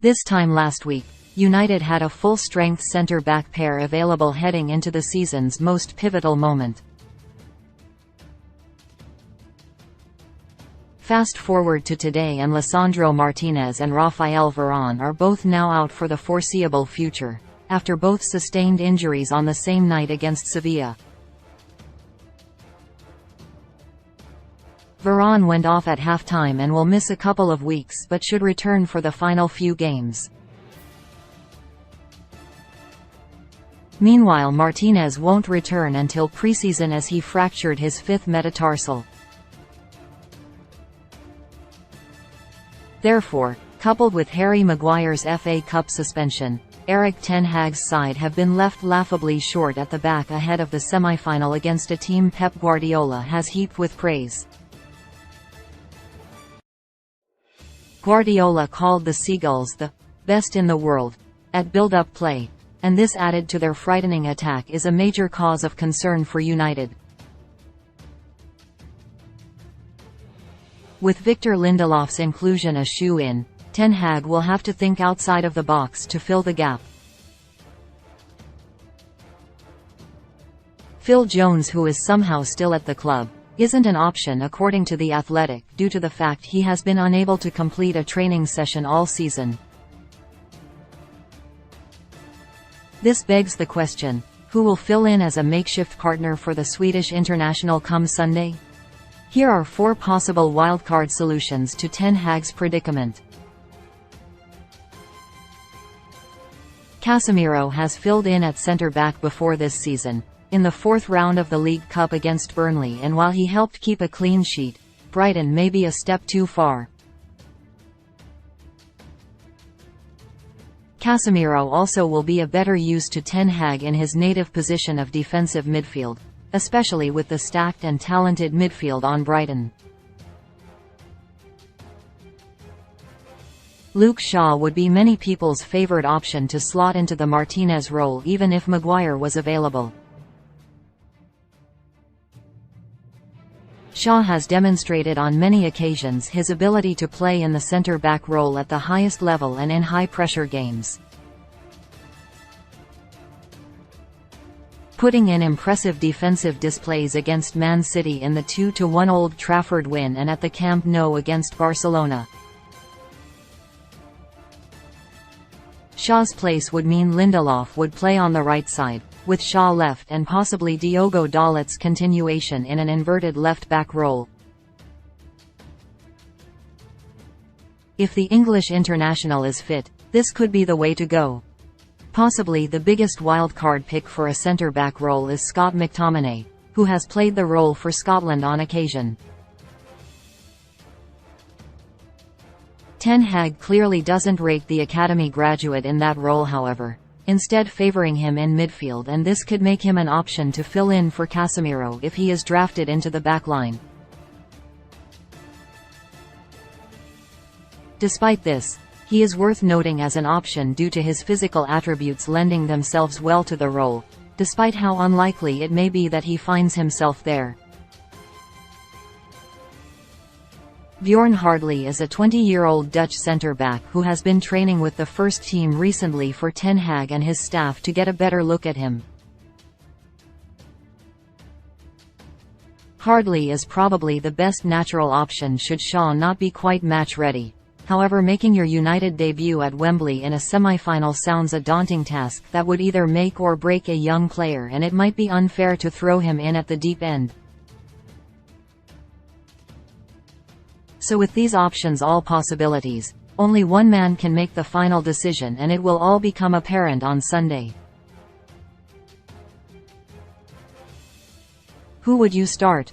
This time last week, United had a full-strength centre-back pair available heading into the season's most pivotal moment. Fast forward to today and Lisandro Martinez and Rafael Varane are both now out for the foreseeable future, after both sustained injuries on the same night against Sevilla. Varane went off at half-time and will miss a couple of weeks but should return for the final few games. Meanwhile, Martinez won't return until pre-season as he fractured his fifth metatarsal. Therefore, coupled with Harry Maguire's FA Cup suspension, Erik ten Hag's side have been left laughably short at the back ahead of the semi-final against a team Pep Guardiola has heaped with praise. Guardiola called the Seagulls the best in the world at build-up play, and this added to their frightening attack is a major cause of concern for United. With Victor Lindelof's inclusion a shoe-in, Ten Hag will have to think outside of the box to fill the gap. Phil Jones, who is somehow still at the club, isn't an option according to The Athletic due to the fact he has been unable to complete a training session all season. This begs the question, who will fill in as a makeshift partner for the Swedish international come Sunday? Here are 4 possible wildcard solutions to Ten Hag's predicament. Casemiro has filled in at centre-back before this season, in the 4th round of the League Cup against Burnley, and while he helped keep a clean sheet, Brighton may be a step too far. Casemiro also will be a better use to Ten Hag in his native position of defensive midfield, especially with the stacked and talented midfield on Brighton. Luke Shaw would be many people's favourite option to slot into the Martinez role even if Maguire was available. Shaw has demonstrated on many occasions his ability to play in the centre-back role at the highest level and in high-pressure games, putting in impressive defensive displays against Man City in the 2-1 Old Trafford win and at the Camp Nou against Barcelona. Shaw's place would mean Lindelof would play on the right side, with Shaw left and possibly Diogo Dalot's continuation in an inverted left-back role. If the English international is fit, this could be the way to go. Possibly the biggest wildcard pick for a centre-back role is Scott McTominay, who has played the role for Scotland on occasion. Ten Hag clearly doesn't rate the academy graduate in that role, however, instead favouring him in midfield, and this could make him an option to fill in for Casemiro if he is drafted into the backline. Despite this, he is worth noting as an option due to his physical attributes lending themselves well to the role, despite how unlikely it may be that he finds himself there. Bjorn Hardley is a 20-year-old Dutch centre-back who has been training with the first team recently for Ten Hag and his staff to get a better look at him. Hardley is probably the best natural option should Shaw not be quite match-ready. However, making your United debut at Wembley in a semi-final sounds a daunting task that would either make or break a young player, and it might be unfair to throw him in at the deep end. So with these options, all possibilities, only one man can make the final decision, and it will all become apparent on Sunday. Who would you start?